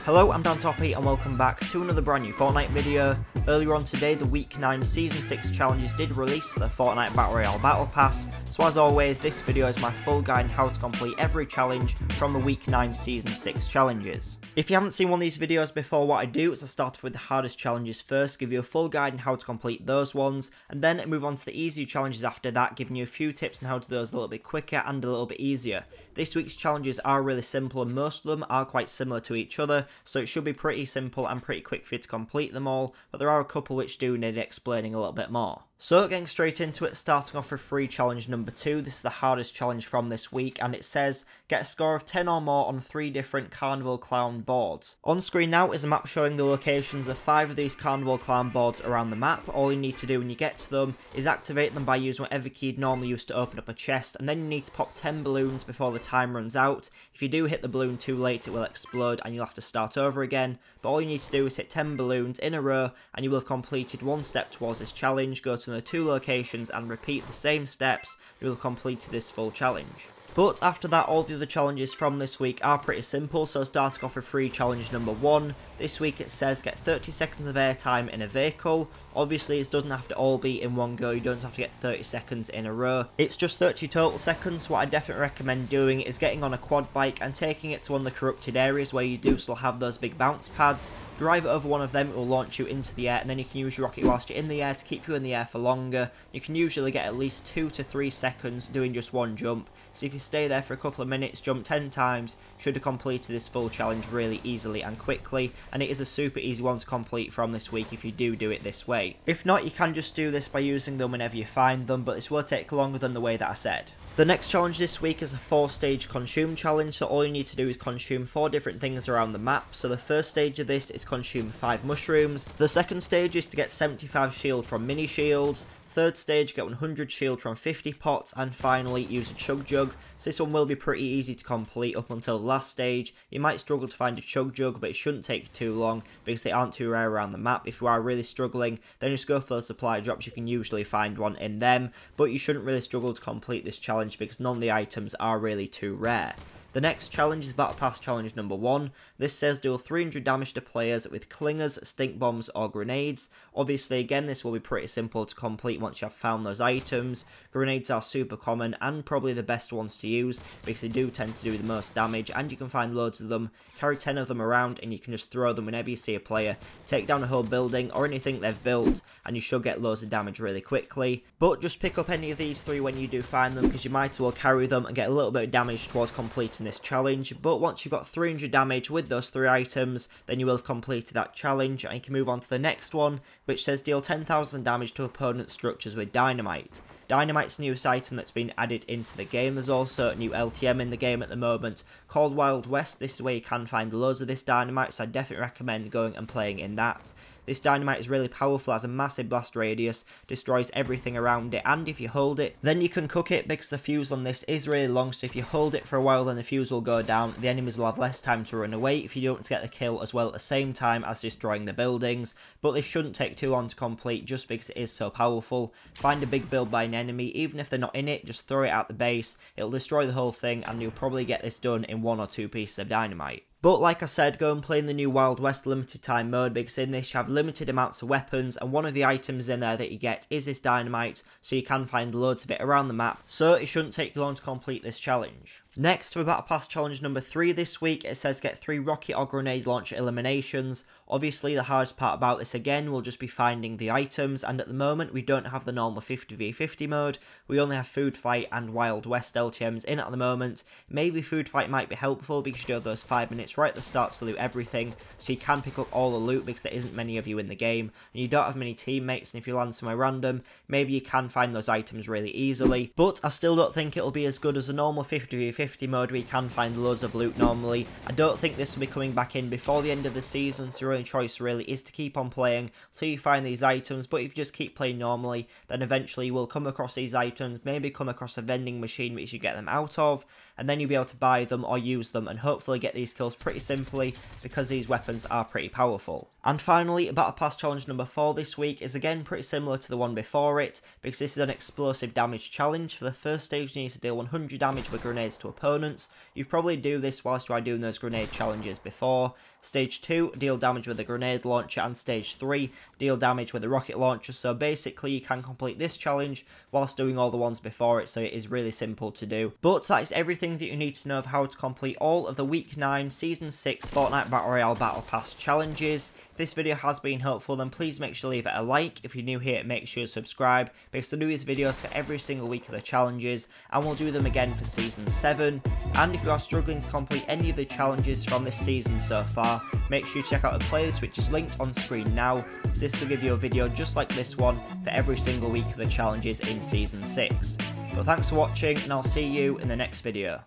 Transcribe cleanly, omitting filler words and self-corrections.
Hello, I'm Dan Toppy and welcome back to another brand new Fortnite video. Earlier on today, the Week 9 Season 6 challenges did release for the Fortnite Battle Royale Battle Pass, so as always, this video is my full guide on how to complete every challenge from the Week 9 Season 6 challenges. If you haven't seen one of these videos before, what I do is I start off with the hardest challenges first, give you a full guide on how to complete those ones, and then move on to the easier challenges after that, giving you a few tips on how to do those a little bit quicker and a little bit easier. This week's challenges are really simple and most of them are quite similar to each other, so it should be pretty simple and pretty quick for you to complete them all, but there are a couple which do need explaining a little bit more. So getting straight into it, starting off with free challenge number 2, this is the hardest challenge from this week, and it says, get a score of 10 or more on 3 different Carnival Clown Boards. On screen now is a map showing the locations of 5 of these Carnival Clown Boards around the map. All you need to do when you get to them is activate them by using whatever key you'd normally use to open up a chest, and then you need to pop 10 balloons before the time runs out. If you do hit the balloon too late, it will explode and you'll have to start over again, but all you need to do is hit 10 balloons in a row and you will have completed one step towards this challenge. Go to the 2 locations and repeat the same steps, you will have completed this full challenge. But after that, all the other challenges from this week are pretty simple, so starting off with free challenge number 1, this week it says get 30 seconds of airtime in a vehicle. Obviously it doesn't have to all be in one go, you don't have to get 30 seconds in a row. It's just 30 total seconds. What I definitely recommend doing is getting on a quad bike and taking it to one of the corrupted areas where you do still have those big bounce pads. Drive over one of them, it will launch you into the air, and then you can use your rocket whilst you're in the air to keep you in the air for longer. You can usually get at least 2 to 3 seconds doing just one jump, so if you stay there for a couple of minutes, jump 10 times, should have completed this full challenge really easily and quickly, and it is a super easy one to complete from this week if you do it this way. If not, you can just do this by using them whenever you find them, but this will take longer than the way that I said. The next challenge this week is a 4-stage consume challenge, so all you need to do is consume 4 different things around the map. So the first stage of this is consume 5 mushrooms, the second stage is to get 75 shield from mini shields, third stage, get 100 shield from 50 pots, and finally use a chug jug. So this one will be pretty easy to complete up until the last stage. You might struggle to find a chug jug, but it shouldn't take too long because they aren't too rare around the map. If you are really struggling, then just go for those supply drops, you can usually find one in them, but you shouldn't really struggle to complete this challenge because none of the items are really too rare. The next challenge is Battle Pass challenge number 1. This says deal 300 damage to players with clingers, stink bombs or grenades. Obviously again this will be pretty simple to complete once you have found those items. Grenades are super common and probably the best ones to use because they do tend to do the most damage, and you can find loads of them. Carry 10 of them around and you can just throw them whenever you see a player. Take down a whole building or anything they've built and you should get loads of damage really quickly. But just pick up any of these 3 when you do find them because you might as well carry them and get a little bit of damage towards completing this challenge. But once you've got 300 damage with those 3 items, then you will have completed that challenge and you can move on to the next one, which says deal 10,000 damage to opponent structures with Dynamite. Dynamite's newest item that's been added into the game. There's also a new LTM in the game at the moment called Wild West. This is where you can find loads of this Dynamite, so I definitely recommend going and playing in that. This Dynamite is really powerful, has a massive blast radius, destroys everything around it, and if you hold it, then you can cook it because the fuse on this is really long, so if you hold it for a while then the fuse will go down, the enemies will have less time to run away if you don't get the kill as well at the same time as destroying the buildings. But this shouldn't take too long to complete just because it is so powerful. Find a big build by an enemy, even if they're not in it, just throw it at the base, it'll destroy the whole thing and you'll probably get this done in 1 or 2 pieces of Dynamite. But like I said, go and play in the new Wild West limited time mode because in this you have limited amounts of weapons, and one of the items in there that you get is this Dynamite, so you can find loads of it around the map, so it shouldn't take long to complete this challenge. Next, for Battle Pass challenge number 3 this week, it says get 3 rocket or grenade launcher eliminations. Obviously the hardest part about this again will just be finding the items, and at the moment we don't have the normal 50v50 mode, we only have Food Fight and Wild West LTMs in at the moment. Maybe Food Fight might be helpful because you do have those 5 minutes right at the start to loot everything, so you can pick up all the loot because there isn't many of you in the game, and you don't have many teammates, and if you land somewhere random, maybe you can find those items really easily. But I still don't think it'll be as good as a normal 50v50 mode where you can find loads of loot normally. I don't think this will be coming back in before the end of the season, so your only choice really is to keep on playing until you find these items. But if you just keep playing normally, then eventually you will come across these items, maybe come across a vending machine which you get them out of, and then you'll be able to buy them or use them and hopefully get these kills pretty simply because these weapons are pretty powerful. And finally, Battle Pass challenge number 4 this week is again pretty similar to the one before it, because this is an explosive damage challenge. For the first stage you need to deal 100 damage with grenades to opponents. You probably do this whilst you are doing those grenade challenges before. Stage 2, deal damage with a grenade launcher, and stage 3, deal damage with a rocket launcher. So basically you can complete this challenge whilst doing all the ones before it, so it is really simple to do. But that is everything that you need to know of how to complete all of the Week 9 Season 6 Fortnite Battle Royale Battle Pass challenges. If this video has been helpful, then please make sure to leave it a like. If you're new here, make sure to subscribe, because I do these videos for every single week of the challenges, and we'll do them again for Season 7. And if you are struggling to complete any of the challenges from this season so far, make sure you check out the playlist which is linked on screen now, because this will give you a video just like this one for every single week of the challenges in Season 6. But thanks for watching, and I'll see you in the next video.